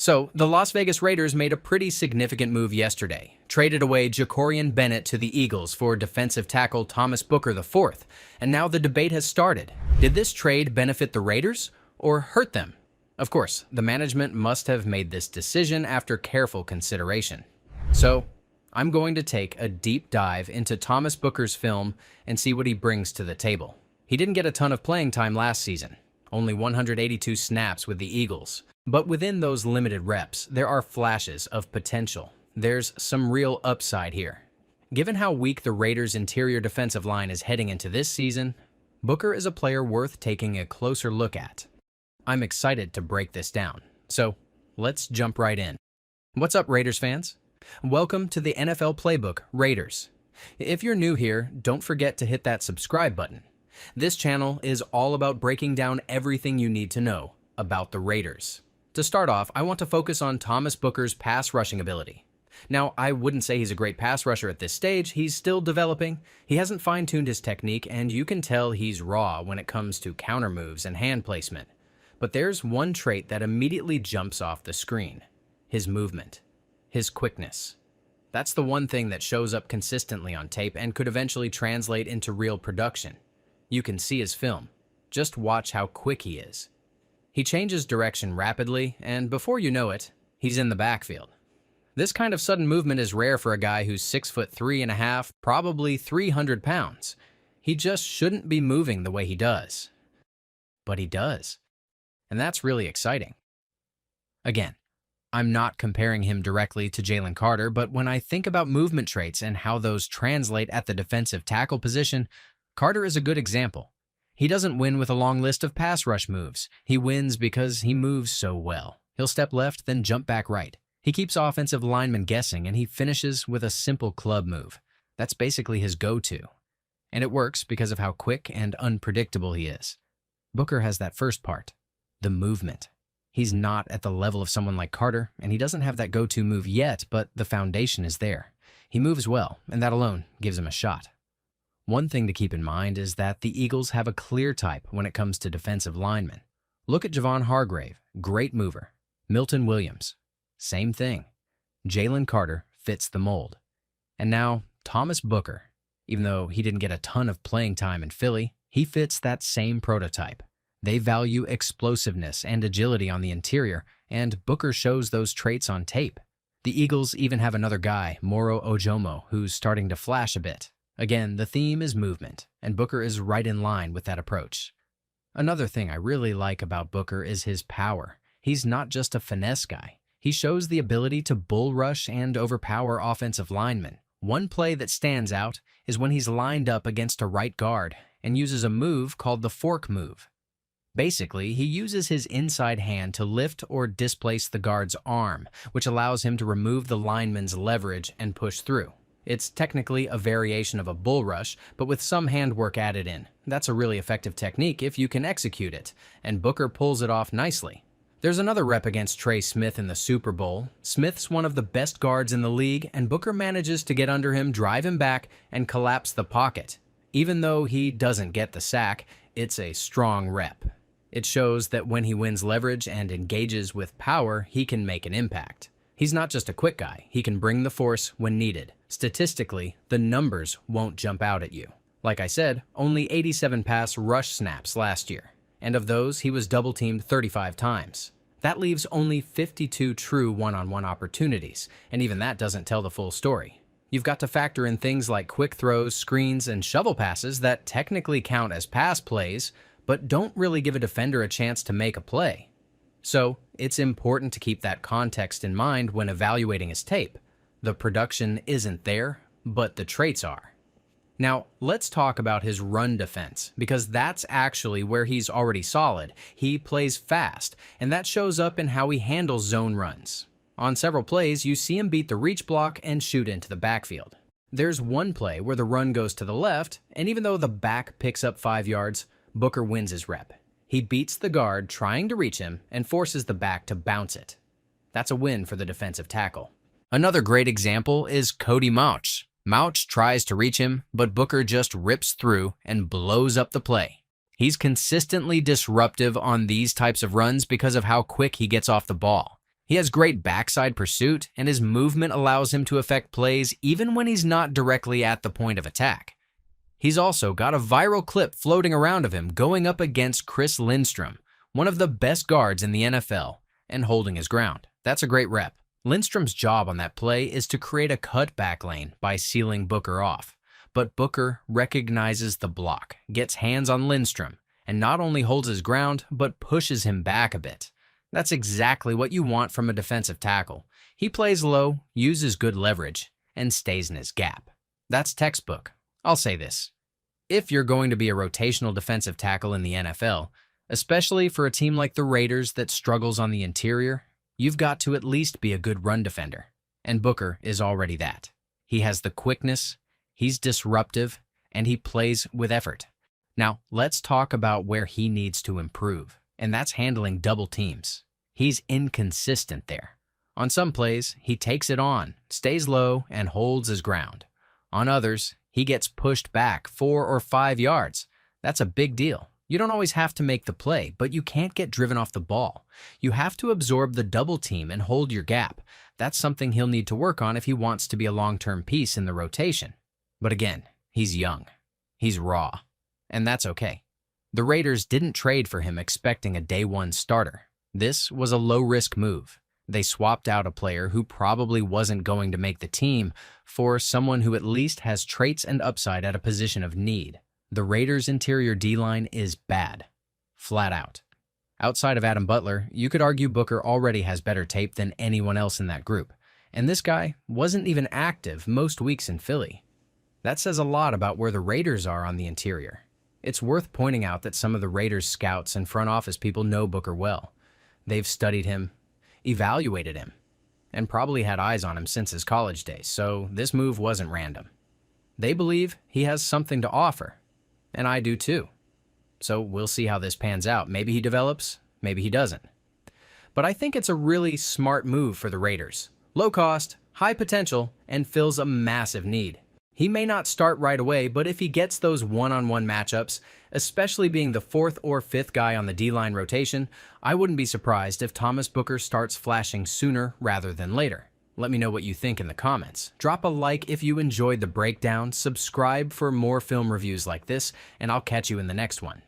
So, the Las Vegas Raiders made a pretty significant move yesterday, traded away Jakorian Bennett to the Eagles for defensive tackle Thomas Booker IV, and now the debate has started. Did this trade benefit the Raiders or hurt them? Of course, the management must have made this decision after careful consideration. So, I'm going to take a deep dive into Thomas Booker's film and see what he brings to the table. He didn't get a ton of playing time last season, only 182 snaps with the Eagles. But within those limited reps, there are flashes of potential. There's some real upside here. Given how weak the Raiders' interior defensive line is heading into this season, Booker is a player worth taking a closer look at. I'm excited to break this down, so let's jump right in. What's up, Raiders fans? Welcome to the NFL Playbook, Raiders. If you're new here, don't forget to hit that subscribe button. This channel is all about breaking down everything you need to know about the Raiders. To start off, I want to focus on Thomas Booker's pass rushing ability. Now, I wouldn't say he's a great pass rusher at this stage. He's still developing. He hasn't fine-tuned his technique, and you can tell he's raw when it comes to counter moves and hand placement. But there's one trait that immediately jumps off the screen: his movement, his quickness. That's the one thing that shows up consistently on tape and could eventually translate into real production. You can see his film. Just watch how quick he is. He changes direction rapidly, and before you know it, he's in the backfield. This kind of sudden movement is rare for a guy who's 6'3½", probably 300 pounds. He just shouldn't be moving the way he does. But he does. And that's really exciting. Again, I'm not comparing him directly to Jalen Carter, but when I think about movement traits and how those translate at the defensive tackle position, Carter is a good example. He doesn't win with a long list of pass rush moves. He wins because he moves so well. He'll step left, then jump back right. He keeps offensive linemen guessing, and he finishes with a simple club move. That's basically his go-to. And it works because of how quick and unpredictable he is. Booker has that first part, the movement. He's not at the level of someone like Carter, and he doesn't have that go-to move yet, but the foundation is there. He moves well, and that alone gives him a shot. One thing to keep in mind is that the Eagles have a clear type when it comes to defensive linemen. Look at Javon Hargrave, great mover. Milton Williams, same thing. Jalen Carter fits the mold. And now, Thomas Booker. Even though he didn't get a ton of playing time in Philly, he fits that same prototype. They value explosiveness and agility on the interior, and Booker shows those traits on tape. The Eagles even have another guy, Moro Ojomo, who's starting to flash a bit. Again, the theme is movement, and Booker is right in line with that approach. Another thing I really like about Booker is his power. He's not just a finesse guy. He shows the ability to bull rush and overpower offensive linemen. One play that stands out is when he's lined up against a right guard and uses a move called the fork move. Basically, he uses his inside hand to lift or displace the guard's arm, which allows him to remove the lineman's leverage and push through. It's technically a variation of a bull rush, but with some handwork added in. That's a really effective technique if you can execute it, and Booker pulls it off nicely. There's another rep against Trey Smith in the Super Bowl. Smith's one of the best guards in the league, and Booker manages to get under him, drive him back, and collapse the pocket. Even though he doesn't get the sack, it's a strong rep. It shows that when he wins leverage and engages with power, he can make an impact. He's not just a quick guy. He can bring the force when needed. Statistically, the numbers won't jump out at you. Like I said, only 87 pass rush snaps last year, and of those, he was double-teamed 35 times. That leaves only 52 true one-on-one opportunities, and even that doesn't tell the full story. You've got to factor in things like quick throws, screens, and shovel passes that technically count as pass plays, but don't really give a defender a chance to make a play. So, it's important to keep that context in mind when evaluating his tape. The production isn't there, but the traits are. Now, let's talk about his run defense, because that's actually where he's already solid. He plays fast, and that shows up in how he handles zone runs. On several plays, you see him beat the reach block and shoot into the backfield. There's one play where the run goes to the left, and even though the back picks up 5 yards, Booker wins his rep. He beats the guard trying to reach him and forces the back to bounce it. That's a win for the defensive tackle. Another great example is Cody Mauch. Mauch tries to reach him, but Booker just rips through and blows up the play. He's consistently disruptive on these types of runs because of how quick he gets off the ball. He has great backside pursuit, and his movement allows him to affect plays even when he's not directly at the point of attack. He's also got a viral clip floating around of him going up against Chris Lindstrom, one of the best guards in the NFL, and holding his ground. That's a great rep. Lindstrom's job on that play is to create a cutback lane by sealing Booker off. But Booker recognizes the block, gets hands on Lindstrom, and not only holds his ground, but pushes him back a bit. That's exactly what you want from a defensive tackle. He plays low, uses good leverage, and stays in his gap. That's textbook. I'll say this. If you're going to be a rotational defensive tackle in the NFL, especially for a team like the Raiders that struggles on the interior, you've got to at least be a good run defender. And Booker is already that. He has the quickness, he's disruptive, and he plays with effort. Now, let's talk about where he needs to improve, and that's handling double teams. He's inconsistent there. On some plays, he takes it on, stays low, and holds his ground. On others, he gets pushed back 4 or 5 yards. That's a big deal. You don't always have to make the play, but you can't get driven off the ball. You have to absorb the double team and hold your gap. That's something he'll need to work on if he wants to be a long-term piece in the rotation. But again, he's young. He's raw. And that's okay. The Raiders didn't trade for him expecting a day-one starter. This was a low-risk move. They swapped out a player who probably wasn't going to make the team for someone who at least has traits and upside at a position of need. The Raiders' interior D-line is bad. Flat out. Outside of Adam Butler, you could argue Booker already has better tape than anyone else in that group. And this guy wasn't even active most weeks in Philly. That says a lot about where the Raiders are on the interior. It's worth pointing out that some of the Raiders scouts and front office people know Booker well. They've studied him, evaluated him, and probably had eyes on him since his college days, so this move wasn't random. They believe he has something to offer, and I do too. So we'll see how this pans out. Maybe he develops, maybe he doesn't. But I think it's a really smart move for the Raiders. Low cost, high potential, and fills a massive need. He may not start right away, but if he gets those one-on-one matchups, especially being the 4th or 5th guy on the D-line rotation, I wouldn't be surprised if Thomas Booker starts flashing sooner rather than later. Let me know what you think in the comments. Drop a like if you enjoyed the breakdown, subscribe for more film reviews like this, and I'll catch you in the next one.